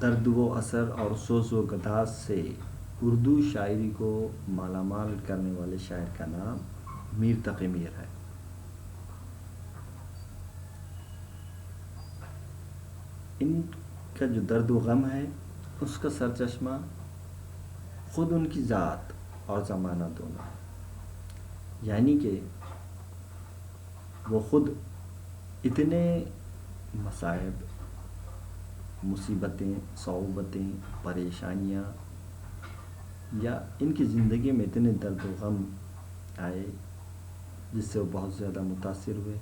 درد و اثر اور سوز و گداز سے اردو شاعری کو مالا مال کرنے والے شاعر کا نام میر تقی میر ہے۔ ان کا جو درد و غم ہے اس کا سرچشمہ خود ان کی ذات اور زمانہ دونوں ہے، یعنی کہ وہ خود اتنے مصائب، مصیبتیں، صعوبتیں، پریشانیاں یا ان کی زندگی میں اتنے درد و غم آئے جس سے وہ بہت زیادہ متاثر ہوئے۔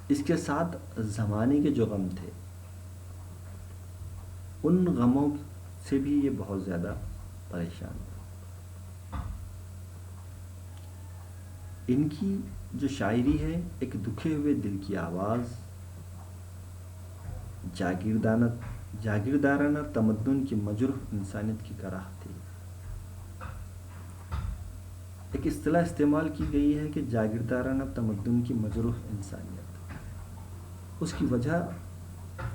اس کے ساتھ زمانے کے جو غم تھے ان غموں سے بھی یہ بہت زیادہ پریشان ہوئے۔ ان کی جو شاعری ہے ایک دکھے ہوئے دل کی آواز، جاگیردارانہ تمدن کی مجروح انسانیت کی کراہ تھی۔ ایک اصطلاح استعمال کی گئی ہے کہ جاگیردارانہ تمدن کی مجروح انسانیت۔ اس کی وجہ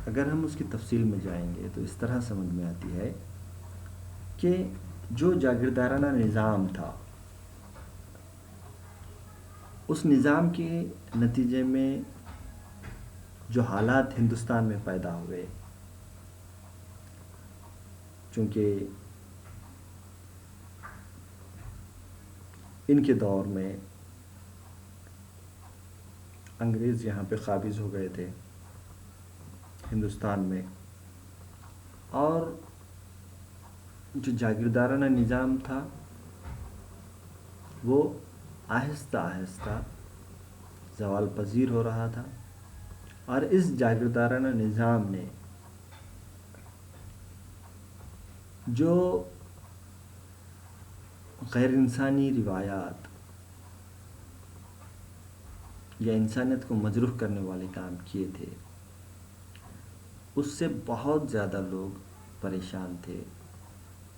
اگر ہم اس کی تفصیل میں جائیں گے تو اس طرح سمجھ میں آتی ہے کہ جو جاگیردارانہ نظام تھا اس نظام کے نتیجے میں جو حالات ہندوستان میں پیدا ہوئے، چونکہ ان کے دور میں انگریز یہاں پہ قابض ہو گئے تھے ہندوستان میں، اور جو جاگیردارانہ نظام تھا وہ آہستہ آہستہ زوال پذیر ہو رہا تھا، اور اس جاگیردارانہ نظام نے جو غیر انسانی روایات یا انسانیت کو مجروح کرنے والے کام کیے تھے اس سے بہت زیادہ لوگ پریشان تھے،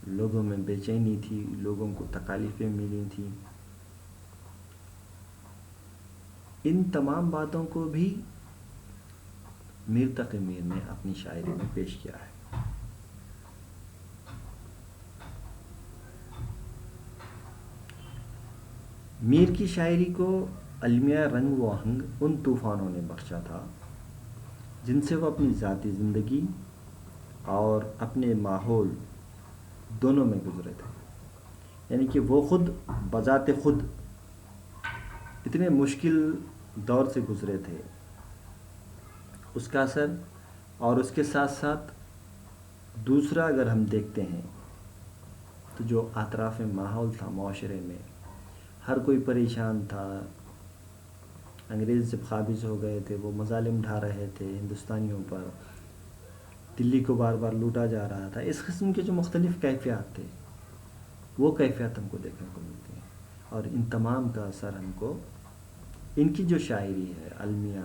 لوگوں میں بے چینی تھی، لوگوں کو تکالیفیں ملی تھیں۔ ان تمام باتوں کو بھی میر تقی میر نے اپنی شاعری میں پیش کیا ہے۔ میر کی شاعری کو المیہ رنگ و آہنگ ان طوفانوں نے بخشا تھا جن سے وہ اپنی ذاتی زندگی اور اپنے ماحول دونوں میں گزرے تھے، یعنی کہ وہ خود بذات خود اتنے مشکل دور سے گزرے تھے، اس کا اثر اور اس کے ساتھ ساتھ دوسرا اگر ہم دیکھتے ہیں تو جو اطراف ماحول تھا معاشرے میں، ہر کوئی پریشان تھا، انگریز جب قابض ہو گئے تھے وہ مظالم ڈھا رہے تھے ہندوستانیوں پر، دلی کو بار بار لوٹا جا رہا تھا، اس قسم کے جو مختلف کیفیات تھے وہ کیفیات ہم کو دیکھنے کو ملتی ہیں، اور ان تمام کا اثر ہم کو ان کی جو شاعری ہے المیہ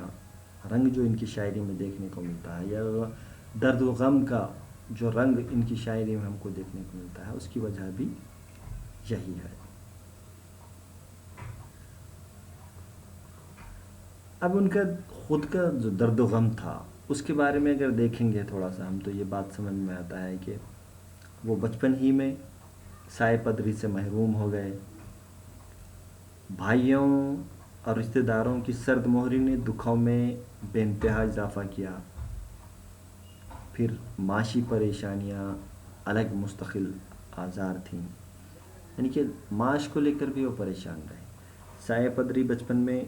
رنگ جو ان کی شاعری میں دیکھنے کو ملتا ہے، یا درد و غم کا جو رنگ ان کی شاعری میں ہم کو دیکھنے کو ملتا ہے، اس کی وجہ بھی یہی ہے۔ اب ان کا خود کا جو درد و غم تھا اس کے بارے میں اگر دیکھیں گے تھوڑا سا ہم تو یہ بات سمجھ میں آتا ہے کہ وہ بچپن ہی میں سائے پدری سے محروم ہو گئے، بھائیوں اور رشتہ داروں کی سرد مہری نے دکھوں میں بے انتہا اضافہ کیا، پھر معاشی پریشانیاں الگ مستقل آزار تھیں، یعنی کہ معاش کو لے کر بھی وہ پریشان رہے۔ سائے پدری بچپن میں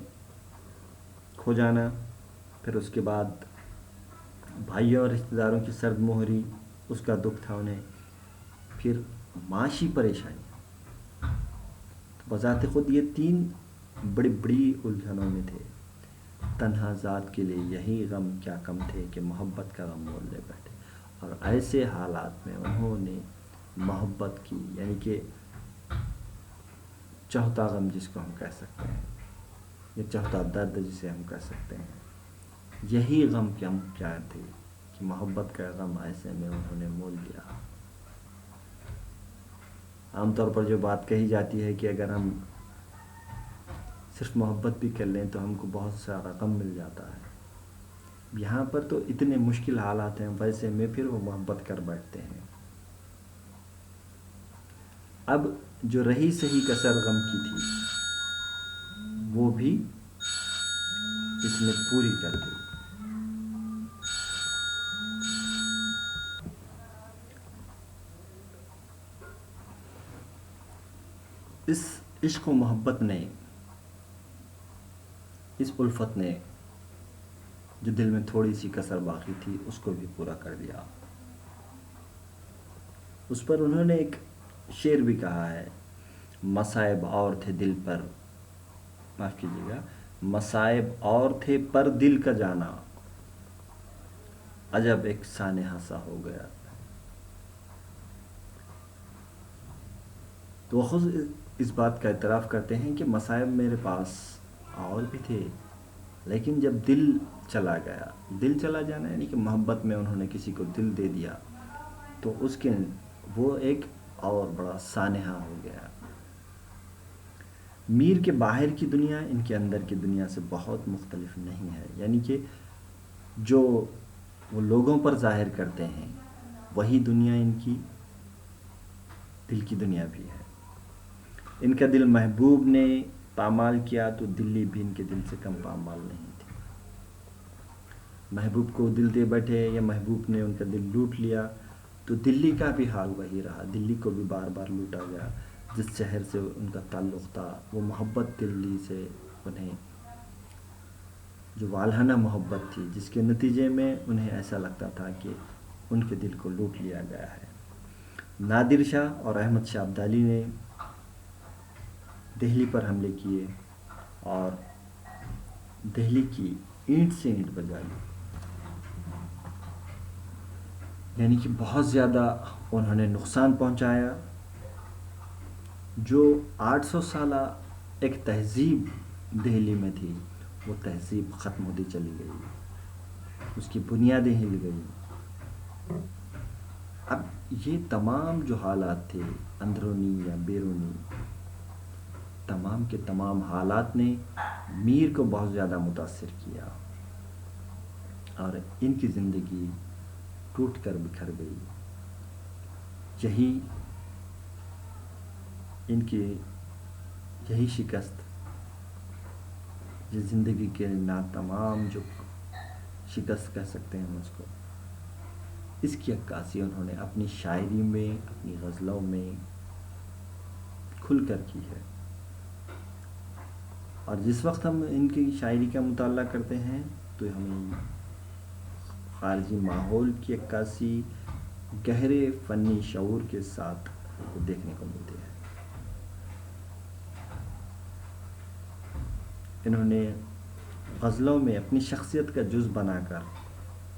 کھو جانا، پھر اس کے بعد بھائیوں اور رشتہ داروں کی سرد مہری اس کا دکھ تھا انہیں، پھر معاشی پریشانی، بذات خود یہ تین بڑی بڑی الجھنوں میں تھے۔ تنہا ذات کے لیے یہی غم کیا کم تھے کہ محبت کا غم مول لے بیٹھے، اور ایسے حالات میں انہوں نے محبت کی، یعنی کہ چوتھا غم جس کو ہم کہہ سکتے ہیں، یا چوتھا درد جسے ہم کہہ سکتے ہیں، یہی غم کیا تھے کہ محبت کا غم ایسے میں انہوں نے مول لیا۔ عام طور پر جو بات کہی جاتی ہے کہ اگر ہم صرف محبت بھی کر لیں تو ہم کو بہت سارا غم مل جاتا ہے، یہاں پر تو اتنے مشکل حالات ہیں، ویسے میں پھر وہ محبت کر بیٹھتے ہیں۔ اب جو رہی سہی کسر غم کی تھی وہ بھی اس نے پوری کر دی۔ اس عشق و محبت نے، اس الفت نے جو دل میں تھوڑی سی کسر باقی تھی اس کو بھی پورا کر دیا۔ اس پر انہوں نے ایک شعر بھی کہا ہے، مصائب اور تھے دل پر، معاف کیجیے گا، مصائب اور تھے پر دل کا جانا، عجب ایک سانحہ سا ہو گیا۔ تو وہ خود اس بات کا اعتراف کرتے ہیں کہ مصائب میرے پاس اور بھی تھے، لیکن جب دل چلا گیا، دل چلا جانا یعنی کہ محبت میں انہوں نے کسی کو دل دے دیا، تو اس کے وہ ایک اور بڑا سانحہ ہو گیا۔ میر کے باہر کی دنیا ان کے اندر کی دنیا سے بہت مختلف نہیں ہے، یعنی کہ جو وہ لوگوں پر ظاہر کرتے ہیں وہی دنیا ان کی دل کی دنیا بھی ہے۔ ان کا دل محبوب نے پامال کیا تو دلی بھی ان کے دل سے کم پامال نہیں تھی۔ محبوب کو دل دے بیٹھے یا محبوب نے ان کا دل لوٹ لیا تو دلی کا بھی حال وہی رہا، دلی کو بھی بار بار لوٹا گیا۔ جس شہر سے ان کا تعلق تھا وہ محبت دلی سے انہیں جو والہانہ محبت تھی، جس کے نتیجے میں انہیں ایسا لگتا تھا کہ ان کے دل کو لوٹ لیا گیا ہے۔ نادر شاہ اور احمد شاہ ابدالی نے دہلی پر حملے کیے اور دہلی کی اینٹ سے اینٹ بجا لی، یعنی کہ بہت زیادہ انہوں نے نقصان پہنچایا۔ جو 800 سالہ ایک تہذیب دہلی میں تھی وہ تہذیب ختم ہوتی چلی گئی، اس کی بنیادیں ہل گئی۔ اب یہ تمام جو حالات تھے اندرونی یا بیرونی، تمام کے تمام حالات نے میر کو بہت زیادہ متاثر کیا اور ان کی زندگی ٹوٹ کر بکھر گئی۔ یہی شکست، جس زندگی کے تمام جو شکست کہہ سکتے ہیں ہم اس کو، اس کی عکاسی انہوں نے اپنی شاعری میں، اپنی غزلوں میں کھل کر کی ہے۔ اور جس وقت ہم ان کی شاعری کا مطالعہ کرتے ہیں تو ہمیں خارجی ماحول کی عکاسی گہرے فنی شعور کے ساتھ دیکھنے کو ملتی ہے۔ انہوں نے غزلوں میں اپنی شخصیت کا جز بنا کر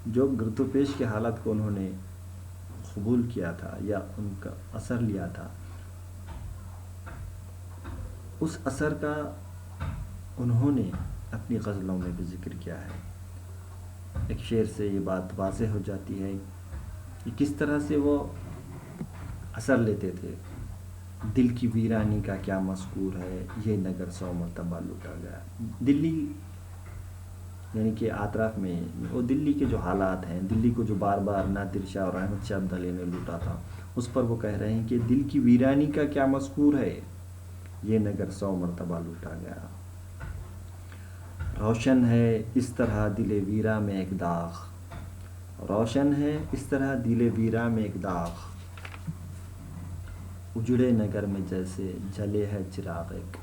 جو گرد و پیش کے حالات کو انہوں نے قبول کیا تھا یا ان کا اثر لیا تھا، اس اثر کا انہوں نے اپنی غزلوں میں بھی ذکر کیا ہے۔ ایک شعر سے یہ بات واضح ہو جاتی ہے کہ کس طرح سے وہ اثر لیتے تھے۔ دل کی ویرانی کا کیا مذکور ہے، یہ نگر 100 مرتبہ لوٹا گیا۔ دلی یعنی کہ اطراف میں وہ دلی کے جو حالات ہیں، دلی کو جو بار بار نادر شاہ اور احمد شاہ ابدالی نے لوٹا تھا، اس پر وہ کہہ رہے ہیں کہ دل کی ویرانی کا کیا مذکور ہے، یہ نگر 100 مرتبہ لوٹا گیا۔ روشن ہے اس طرح دل ویرا میں ایک داغ، روشن ہے اس طرح دل ویرا میں ایک داغ، اجڑے نگر میں جیسے جلے ہے چراغ ایک۔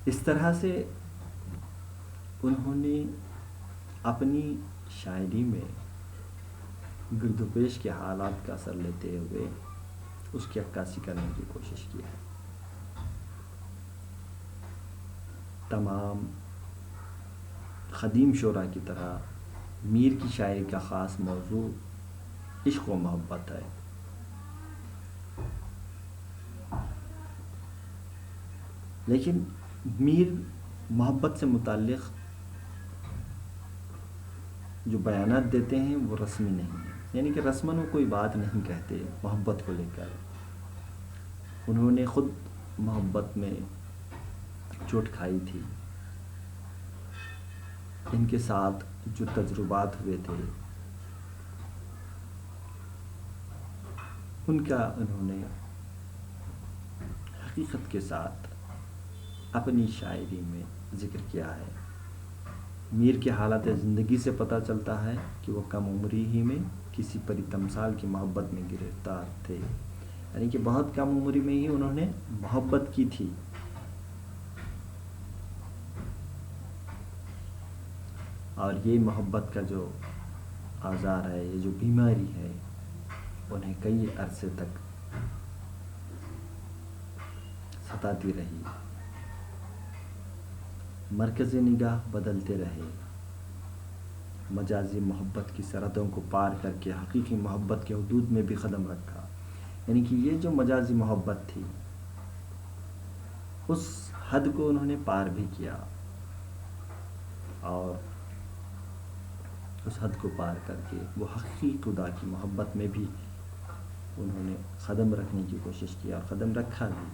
اس طرح سے انہوں نے اپنی شاعری میں گرد و پیش کے حالات کا اثر لیتے ہوئے اس کی عکاسی کرنے کی کوشش کی ہے۔ تمام قدیم شعراء کی طرح میر کی شاعری کا خاص موضوع عشق و محبت ہے۔ لیکن میر محبت سے متعلق جو بیانات دیتے ہیں وہ رسمی نہیں ہیں، یعنی کہ رسماً وہ کوئی بات نہیں کہتے محبت کو لے کر۔ انہوں نے خود محبت میں چوٹ کھائی تھی، ان کے ساتھ جو تجربات ہوئے تھے ان کا انہوں نے حقیقت کے ساتھ اپنی شاعری میں ذکر کیا ہے۔ میر کے حالات زندگی سے پتہ چلتا ہے کہ وہ کم عمری ہی میں کسی پری تمثال کی محبت میں گرفتار تھے، یعنی کہ بہت کم عمری میں ہی انہوں نے محبت کی تھی، اور یہ محبت کا جو آزار ہے، یہ جو بیماری ہے، انہیں کئی عرصے تک ستاتی رہی۔ مرکز نگاہ بدلتے رہے، مجازی محبت کی سرحدوں کو پار کر کے حقیقی محبت کے حدود میں بھی قدم رکھا، یعنی کہ یہ جو مجازی محبت تھی اس حد کو انہوں نے پار بھی کیا، اور اس حد کو پار کر کے وہ حقیقی خدا کی محبت میں بھی انہوں نے قدم رکھنے کی کوشش کی اور قدم رکھا بھی۔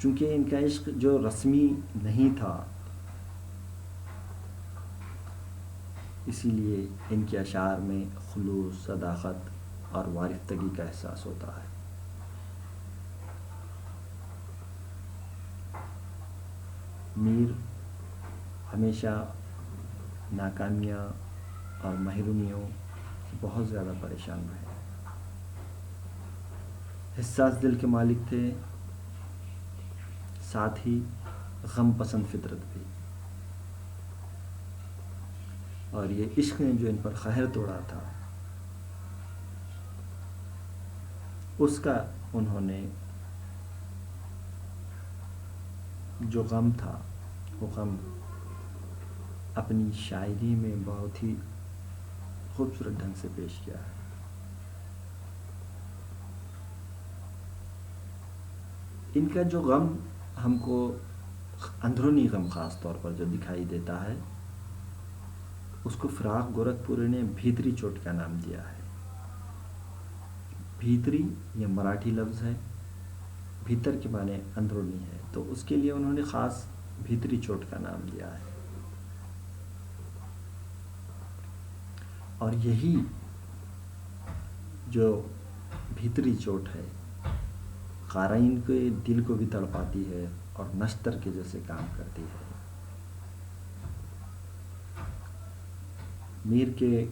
چونکہ ان کا عشق جو رسمی نہیں تھا، اسی لیے ان کے اشعار میں خلوص، صداقت اور وارفتگی کا احساس ہوتا ہے۔ میر ہمیشہ ناکامیاں اور محرومیوں سے بہت زیادہ پریشان رہے، حساس دل کے مالک تھے، ساتھ ہی غم پسند فطرت بھی، اور یہ عشق نے جو ان پر قہر توڑا تھا اس کا انہوں نے جو غم تھا وہ غم اپنی شاعری میں بہت ہی خوبصورت ڈھنگ سے پیش کیا ہے۔ ان کا جو غم ہم کو اندرونی غم خاص طور پر جو دکھائی دیتا ہے اس کو فراق گورکھپوری نے بھیتری چوٹ کا نام دیا ہے۔ بھیتری یہ مراٹھی لفظ ہے، بھیتر کے معنی اندرونی ہے، تو اس کے لیے انہوں نے خاص بھیتری چوٹ کا نام دیا ہے۔ اور یہی جو بھیتری چوٹ ہے قارئین کے دل کو بھی تڑپاتی ہے اور نشتر کے جیسے کام کرتی ہے۔ میر کے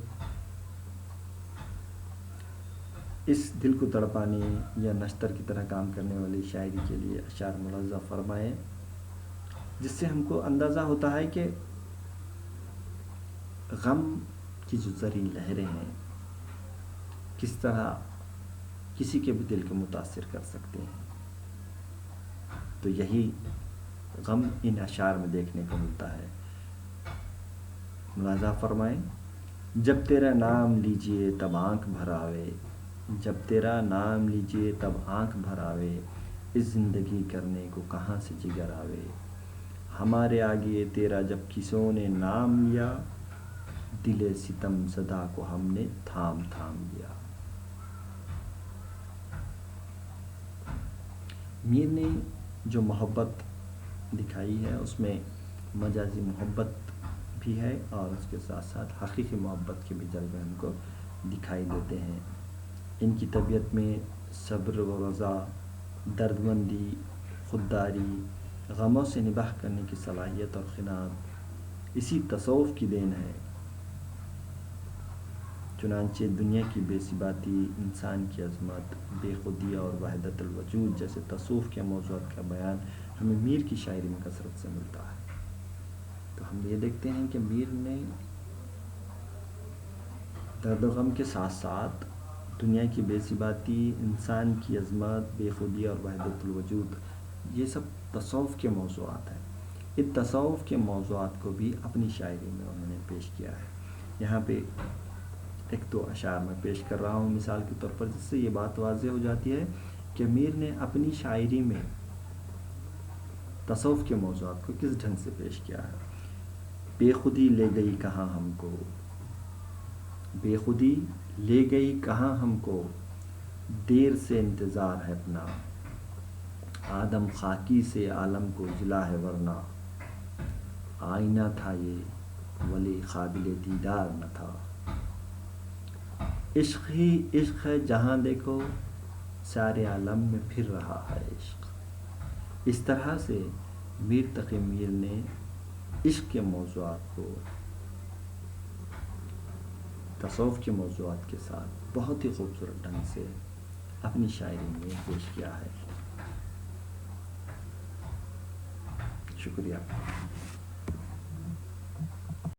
اس دل کو تڑپانے یا نشتر کی طرح کام کرنے والی شاعری کے لیے اشعار ملحظہ فرمائے، جس سے ہم کو اندازہ ہوتا ہے کہ غم کی جو زرعی لہریں ہیں کس طرح کسی کے بھی دل کو متاثر کر سکتے ہیں۔ تو یہی غم ان اشعار میں دیکھنے کو ملتا ہے۔ ملاحظہ فرمائیں، جب تیرا نام لیجئے تب آنکھ بھر آوے، جب تیرا نام لیجئے تب آنکھ بھر آوے، اس زندگی کرنے کو کہاں سے جگر آوے، ہمارے آگے تیرا جب کسوں نے نام لیا، دل ستم زدہ کو ہم نے تھام تھام لیا۔ میر نے جو محبت دکھائی ہے اس میں مجازی محبت بھی ہے اور اس کے ساتھ ساتھ حقیقی محبت کے بھی جلوے ہم کو دکھائی دیتے ہیں۔ ان کی طبیعت میں صبر و رضا، دردمندی، خودداری، غموں سے نباہ کرنے کی صلاحیت اور قناعت اسی تصوف کی دین ہے۔ چنانچہ دنیا کی بے ثباتی، انسان کی عظمت، بے خودی اور وحدت الوجود جیسے تصوف کے موضوعات کا بیان ہمیں میر کی شاعری میں کثرت سے ملتا ہے۔ تو ہم یہ دیکھتے ہیں کہ میر نے درد و غم کے ساتھ ساتھ دنیا کی بے ثباتی، انسان کی عظمت، بے خودی اور وحدت الوجود، یہ سب تصوف کے موضوعات ہیں۔ ان تصوف کے موضوعات کو بھی اپنی شاعری میں انہوں نے پیش کیا ہے۔ یہاں پہ ایک دو اشعار میں پیش کر رہا ہوں مثال کے طور پر، جس سے یہ بات واضح ہو جاتی ہے کہ میر نے اپنی شاعری میں تصوف کے موضوعات کو کس ڈھنگ سے پیش کیا ہے۔ بے خودی لے گئی کہاں ہم کو، بے خودی لے گئی کہاں ہم کو، دیر سے انتظار ہے اپنا، آدم خاکی سے عالم کو ضلع ہے ورنہ، آئینہ تھا یہ ولی قابل دیدار نہ تھا، عشق ہی عشق ہے جہاں دیکھو سارے عالم میں پھر رہا ہے عشق۔ اس طرح سے میر تقی میر نے عشق کے موضوعات کو تصوف کے موضوعات کے ساتھ بہت ہی خوبصورت ڈھنگ سے اپنی شاعری میں پیش کیا ہے۔ شکریہ۔